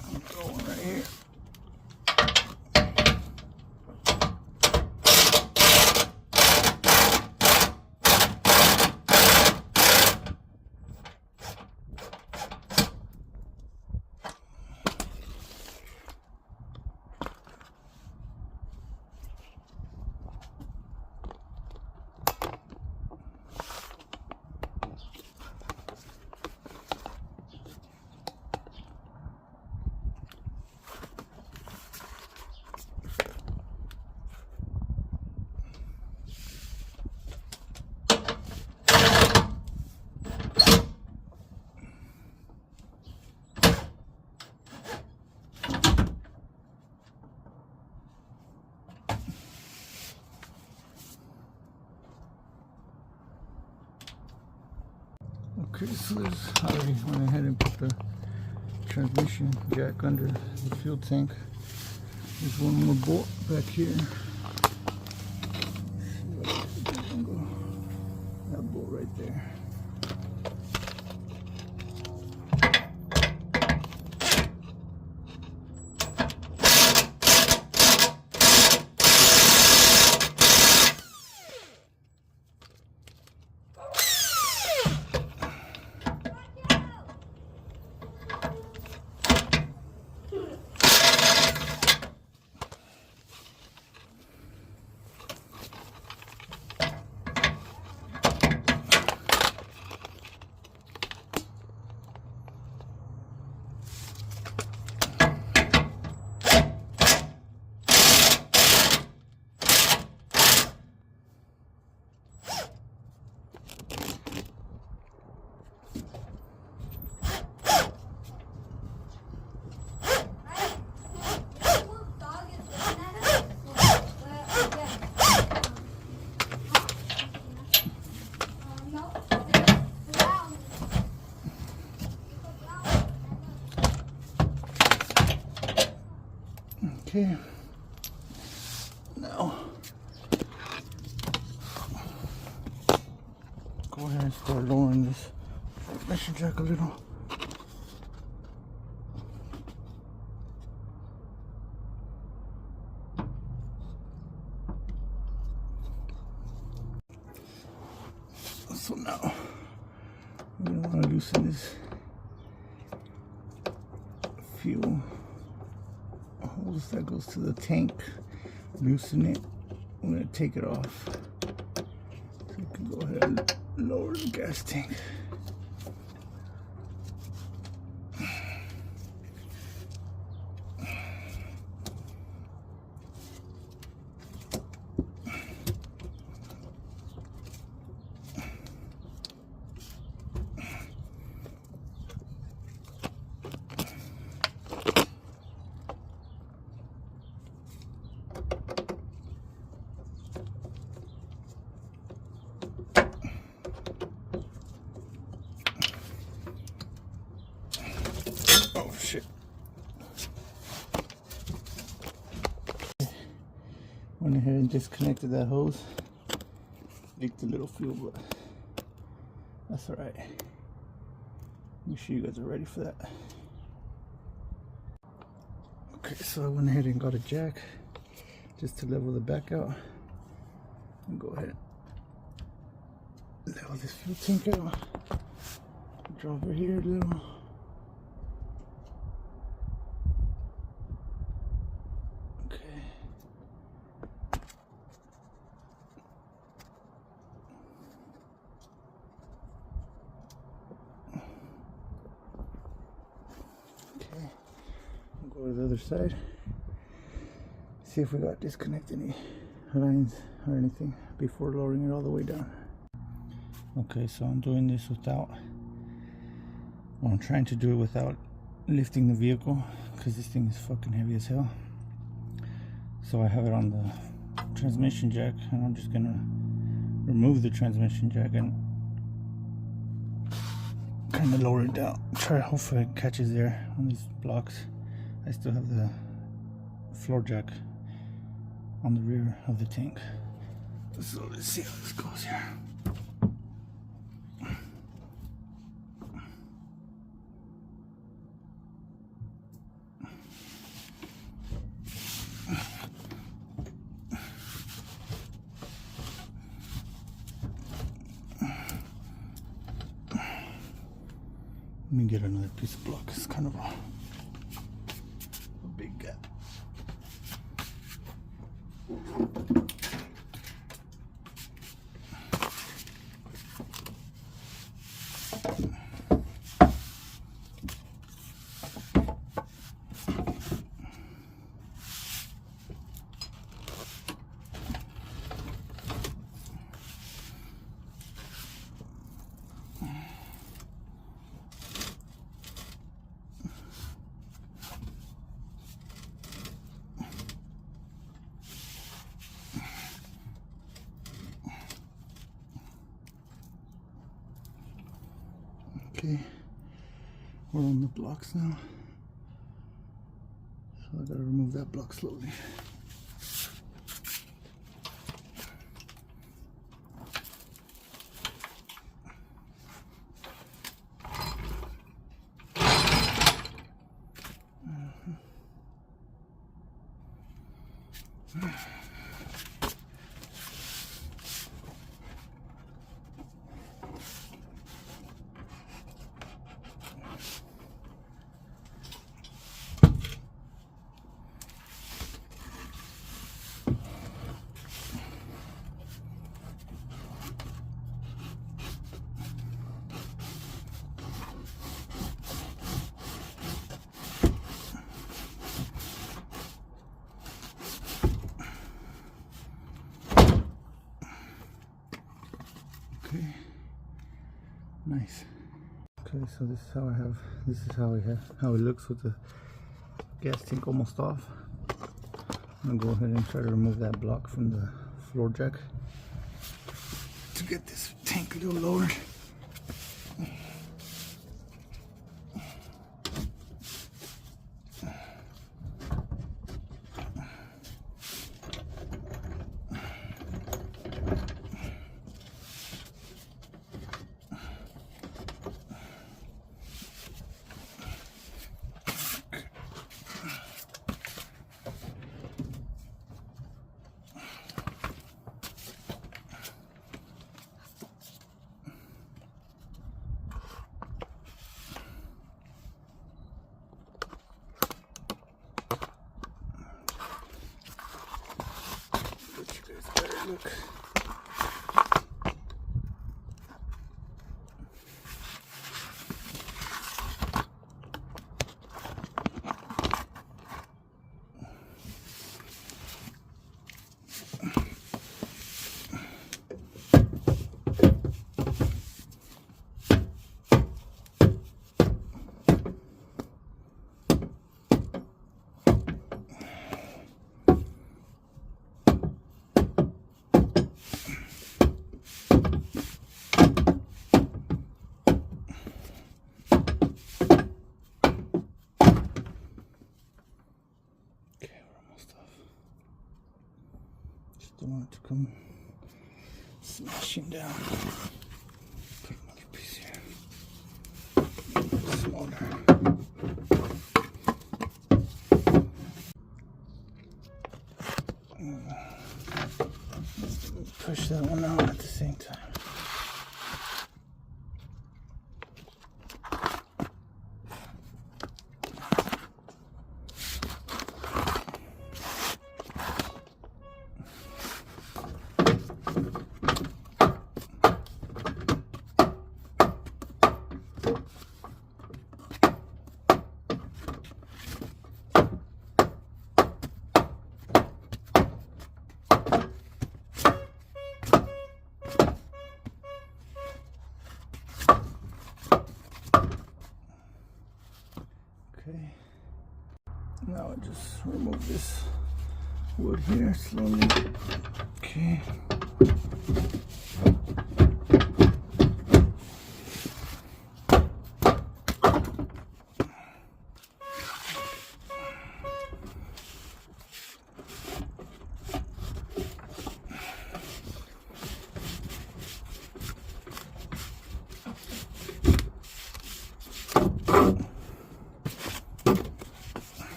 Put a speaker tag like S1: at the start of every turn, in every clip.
S1: Throw one right here. Okay, so there's, I already went ahead and put the transmission jack under the fuel tank. There's one more bolt back here. That bolt right there. Okay, now go ahead and start lowering this transmission jack a little. So now we're going to want to loosen this fuel hose that goes to the tank. Loosen it. I'm going to take it off so we can go ahead and lower the gas tank. Oh shit. Went ahead and disconnected that hose. Leaked a little fuel, but that's alright. Make sure you guys are ready for that. Okay, so I went ahead and got a jack just to level the back out. And go ahead and level this fuel tank out. Drop it here a little. Go to the other side, see if we got disconnect any lines or anything before lowering it all the way down. Okay, so I'm doing this without, well, I'm trying to do it without lifting the vehicle because this thing is fucking heavy as hell. So I have it on the transmission jack, and I'm just gonna remove the transmission jack and kind of lower it down. Try, hopefully it catches there on these blocks. I still have the floor jack on the rear of the tank. So let's see how this goes here. me get another piece of block. It's kind of a big gap. Okay, we're on the blocks now, so I gotta remove that block slowly. Okay, nice. Okay, so this is how it looks with the gas tank almost off. I'm gonna go ahead and try to remove that block from the floor jack to get this tank a little lowered. Look. Don't want it to come smashing down. Put another piece here. Smaller. Push that one out at the same time. Okay, now I just remove this wood here slowly. Okay.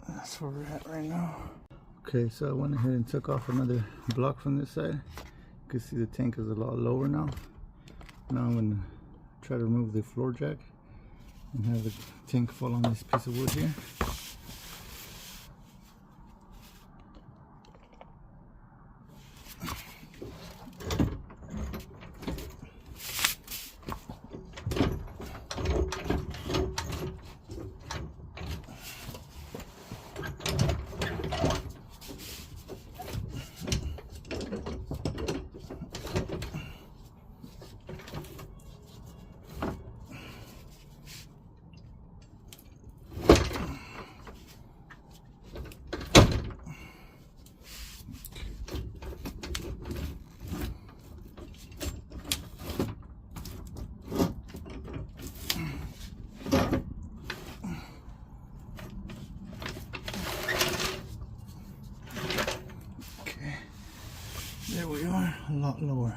S1: That's where we're at right now. Okay, so I went ahead and took off another block from this side. You can see the tank is a lot lower now. Now I'm going to try to remove the floor jack and have the tank fall on this piece of wood here. There we are, a lot lower.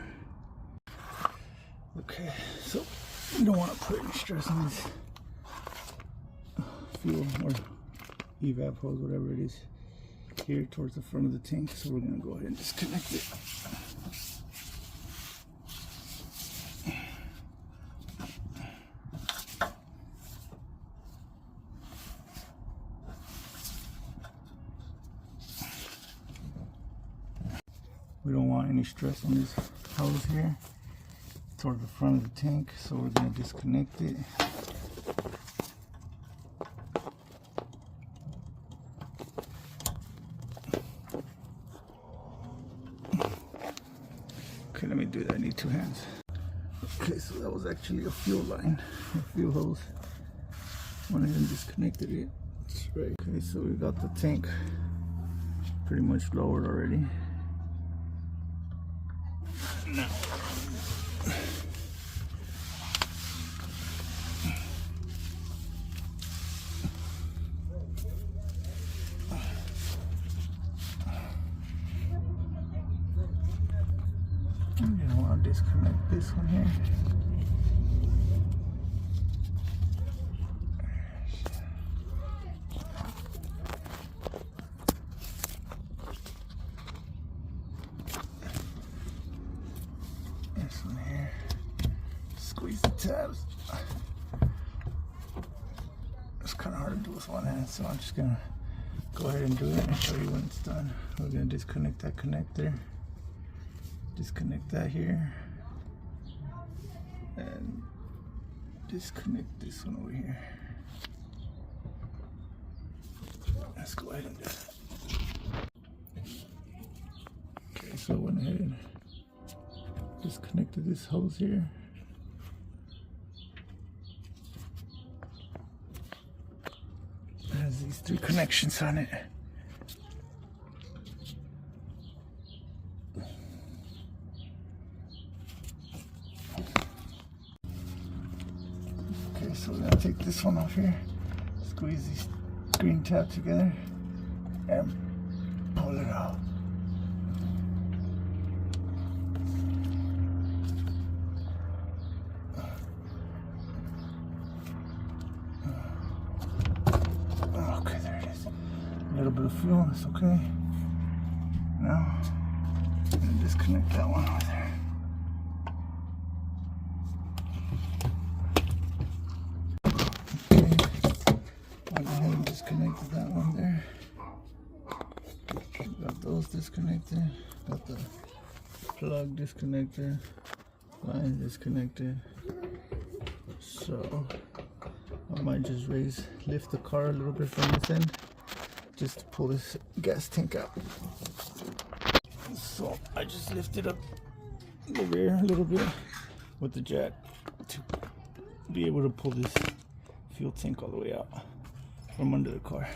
S1: Okay, so you don't want to put any stress on this fuel or evap hose, whatever it is, here towards the front of the tank. So we're going to go ahead and disconnect it. We don't want any stress on this hose here toward the front of the tank, so we're going to disconnect it. Okay, let me do that. I need two hands. Okay, so that was actually a fuel line, a fuel hose. Went ahead and disconnected it. That's right. Okay, so we got the tank pretty much lowered already. No. I want to disconnect this one here. This one here. Squeeze the tabs. It's kind of hard to do with one hand, so I'm just gonna go ahead and do it and show you when it's done. We're gonna disconnect that connector, disconnect that here, and disconnect this one over here. Let's go ahead and do that. Okay, so I went ahead and disconnected this hose here. It has these three connections on it. Okay, so we're gonna take this one off here, squeeze these green tabs together, and pull it out. Okay, there it is. A little bit of fuel, that's okay. Now, I'm gonna disconnect that one over there. I go ahead and disconnected that one there. Got those disconnected. Got the plug disconnected. Line disconnected. So I might just lift the car a little bit from this end, just to pull this gas tank out. So I just lifted up the rear a little bit with the jack to be able to pull this fuel tank all the way out from under the car.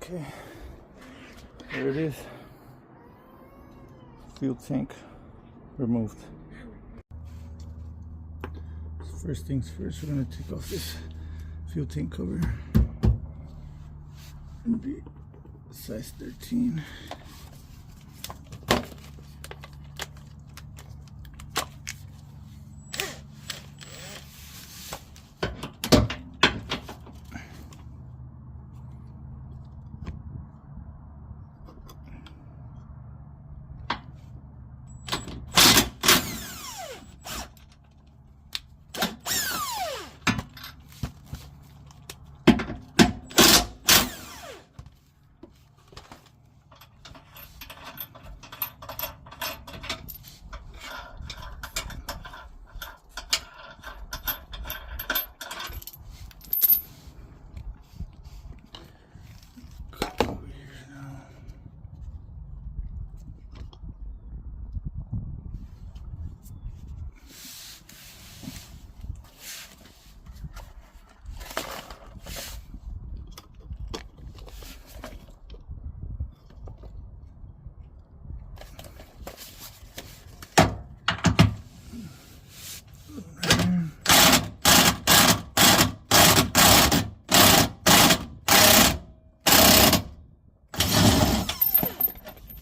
S1: Okay, there it is. Fuel tank removed. So first things first, we're gonna take off this fuel tank cover. It'll be size 13.